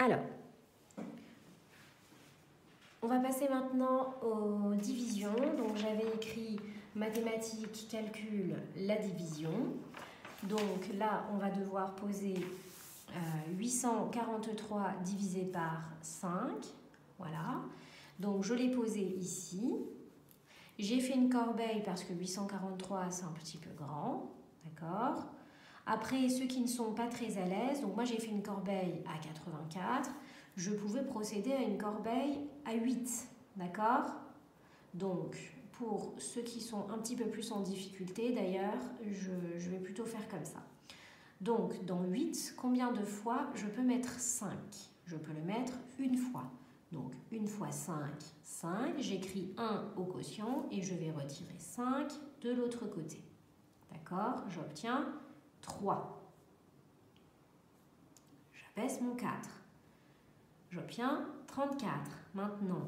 Alors, on va passer maintenant aux divisions. Donc, j'avais écrit mathématiques, calcul, la division. Donc là, on va devoir poser 843 divisé par 5. Voilà. Donc, je l'ai posé ici. J'ai fait une corbeille parce que 843, c'est un petit peu grand. D'accord ? Après, ceux qui ne sont pas très à l'aise, donc moi j'ai fait une corbeille à 84, je pouvais procéder à une corbeille à 8, d'accord? Donc, pour ceux qui sont un petit peu plus en difficulté, d'ailleurs, je vais plutôt faire comme ça. Donc, dans 8, combien de fois je peux mettre 5? Je peux le mettre une fois. Donc, 1 fois 5, 5. J'écris 1 au quotient et je vais retirer 5 de l'autre côté. D'accord? J'obtiens 3. J'abaisse mon 4. J'obtiens 34. Maintenant,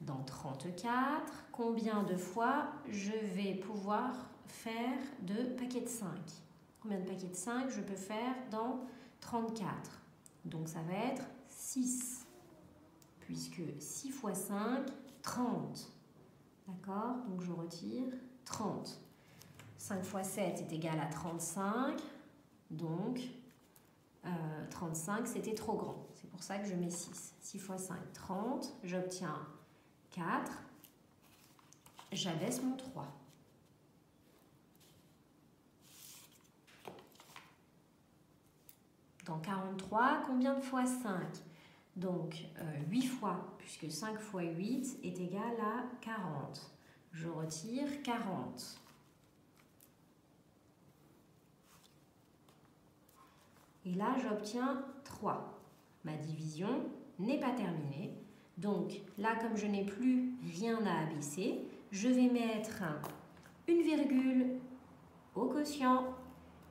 dans 34, combien de fois je vais pouvoir faire de paquets de 5? Combien de paquets de 5 je peux faire dans 34? Donc, ça va être 6. Puisque 6 fois 5, 30. D'accord? Donc, je retire 30. 5 fois 7 est égal à 35. Donc, 35, c'était trop grand. C'est pour ça que je mets 6. 6 fois 5, 30. J'obtiens 4. J'abaisse mon 3. Dans 43, combien de fois 5? Donc, 8 fois, puisque 5 fois 8 est égal à 40. Je retire 40. Et là, j'obtiens 3. Ma division n'est pas terminée. Donc là, comme je n'ai plus rien à abaisser, je vais mettre une virgule au quotient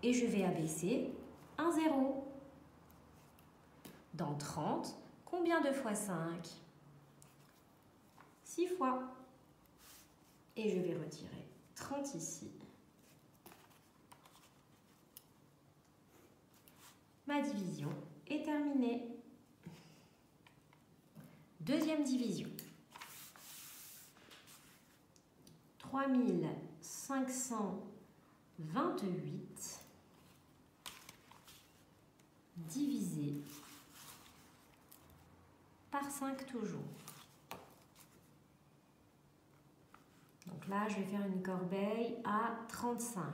et je vais abaisser un 0. Dans 30, combien de fois 5? 6 fois. Et je vais retirer 30 ici. Ma division est terminée. Deuxième division. 3528 divisé par 5 toujours. Donc là, je vais faire une corbeille à 35.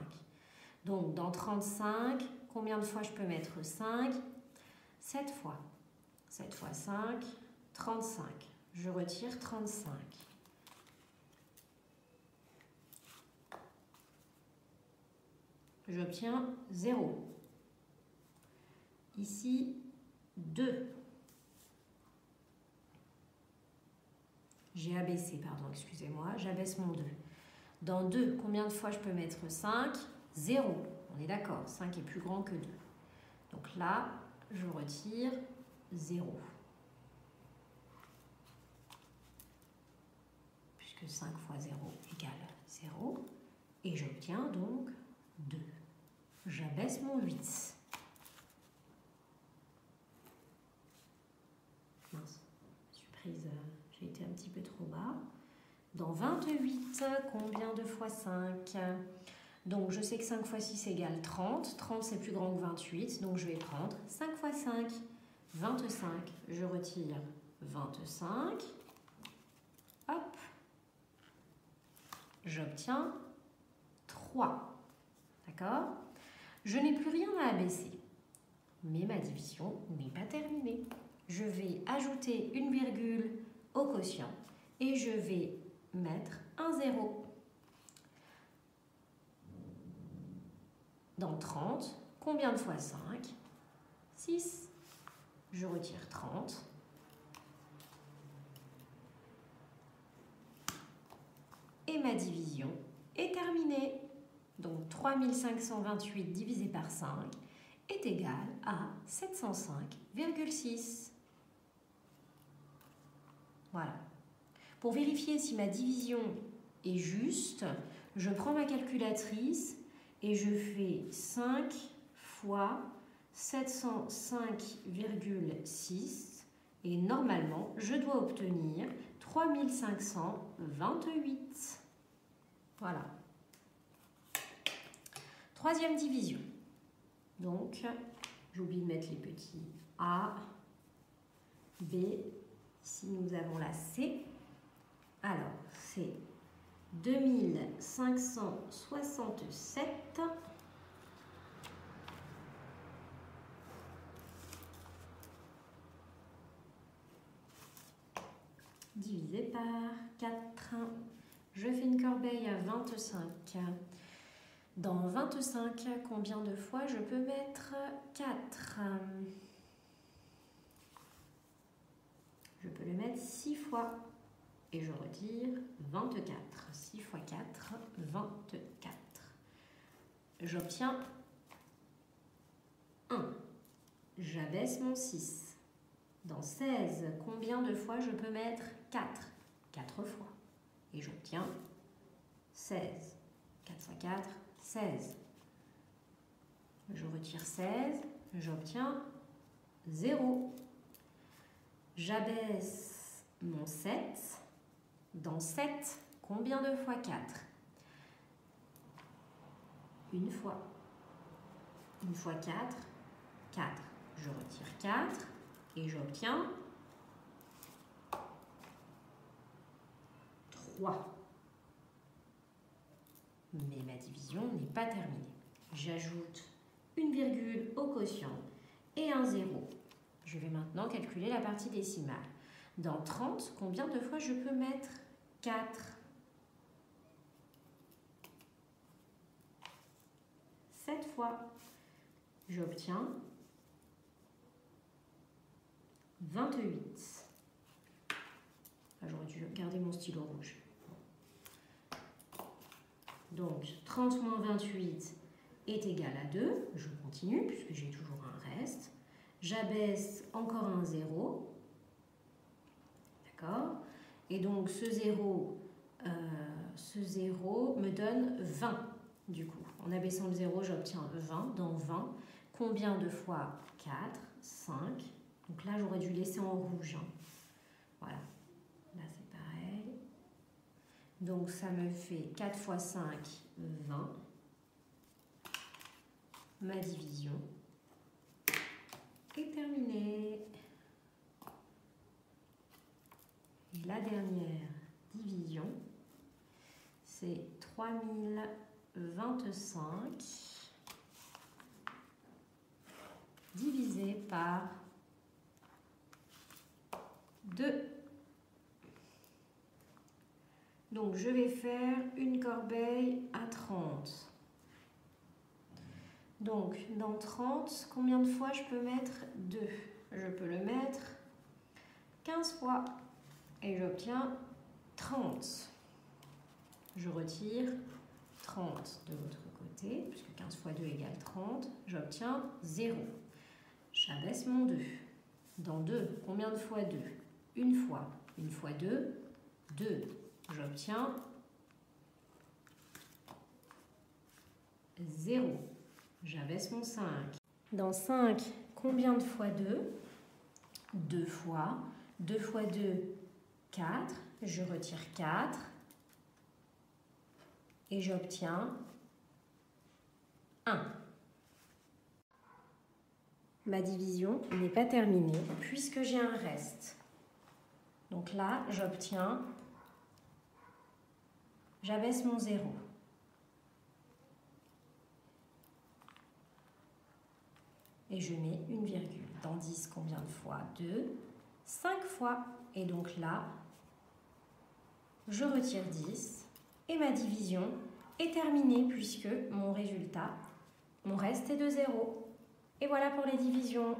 Donc dans 35, combien de fois je peux mettre 5? 7 fois. 7 fois 5, 35. Je retire 35. J'obtiens 0. Ici, 2. J'ai abaissé, pardon, excusez-moi. J'abaisse mon 2. Dans 2, combien de fois je peux mettre 5? 0. On est d'accord, 5 est plus grand que 2. Donc là, je retire 0. Puisque 5 fois 0 égale 0. Et j'obtiens donc 2. J'abaisse mon 8. Mince, je suis prise, j'ai été un petit peu trop bas. Dans 28, combien de fois 5? Donc, je sais que 5 fois 6 égale 30. 30, c'est plus grand que 28. Donc, je vais prendre 5 fois 5. 25. Je retire 25. Hop. J'obtiens 3. D'accord? Je n'ai plus rien à abaisser. Mais ma division n'est pas terminée. Je vais ajouter une virgule au quotient et je vais mettre un 0. Dans 30, combien de fois 5? 6. Je retire 30. Et ma division est terminée. Donc 3528 divisé par 5 est égal à 705,6. Voilà. Pour vérifier si ma division est juste, je prends ma calculatrice et je fais 5 fois 705,6 Et normalement, je dois obtenir 3528. Voilà. Troisième division. Donc, j'oublie de mettre les petits A, B. Ici, nous avons la C. Alors, c'est 2567 divisé par 4. Je fais une corbeille à 25. Dans 25, combien de fois je peux mettre 4? Je peux le mettre 6 fois. Et je retire 24. 6 fois 4, 24. J'obtiens 1. J'abaisse mon 6. Dans 16, combien de fois je peux mettre 4? 4 fois. Et j'obtiens 16. 4 fois 4, 16. Je retire 16. J'obtiens 0. J'abaisse mon 7. Dans 7, combien de fois 4? Une fois. Une fois 4, 4. Je retire 4 et j'obtiens 3. Mais ma division n'est pas terminée. J'ajoute une virgule au quotient et un 0. Je vais maintenant calculer la partie décimale. Dans 30, combien de fois je peux mettre 4? 7 fois. J'obtiens 28. J'aurais dû garder mon stylo rouge. Donc, 30 moins 28 est égal à 2. Je continue puisque j'ai toujours un reste. J'abaisse encore un 0. D'accord? Et donc, ce 0 me donne 20. Du coup, en abaissant le 0, j'obtiens 20. Dans 20, combien de fois 4? 5. Donc là, j'aurais dû laisser en rouge. Voilà. Là, c'est pareil. Donc, ça me fait 4 fois 5, 20. Ma division est terminée. Et la dernière division, c'est 3025 divisé par 2. Donc, je vais faire une corbeille à 30. Donc, dans 30, combien de fois je peux mettre 2? Je peux le mettre 15 fois. Et j'obtiens 30. Je retire 30 de l'autre côté, puisque 15 fois 2 égale 30. J'obtiens 0. J'abaisse mon 2. Dans 2, combien de fois 2? Une fois. Une fois 2, 2. J'obtiens 0. J'abaisse mon 5. Dans 5, combien de fois 2? 2 fois. 2 fois 2, 4. Je retire 4. Et j'obtiens 1. Ma division n'est pas terminée puisque j'ai un reste. Donc là, j'abaisse mon 0. Et je mets une virgule. Dans 10, combien de fois? 2. 5 fois. Et donc là, je retire 10. Et ma division est terminée puisque mon reste est de 0. Et voilà pour les divisions.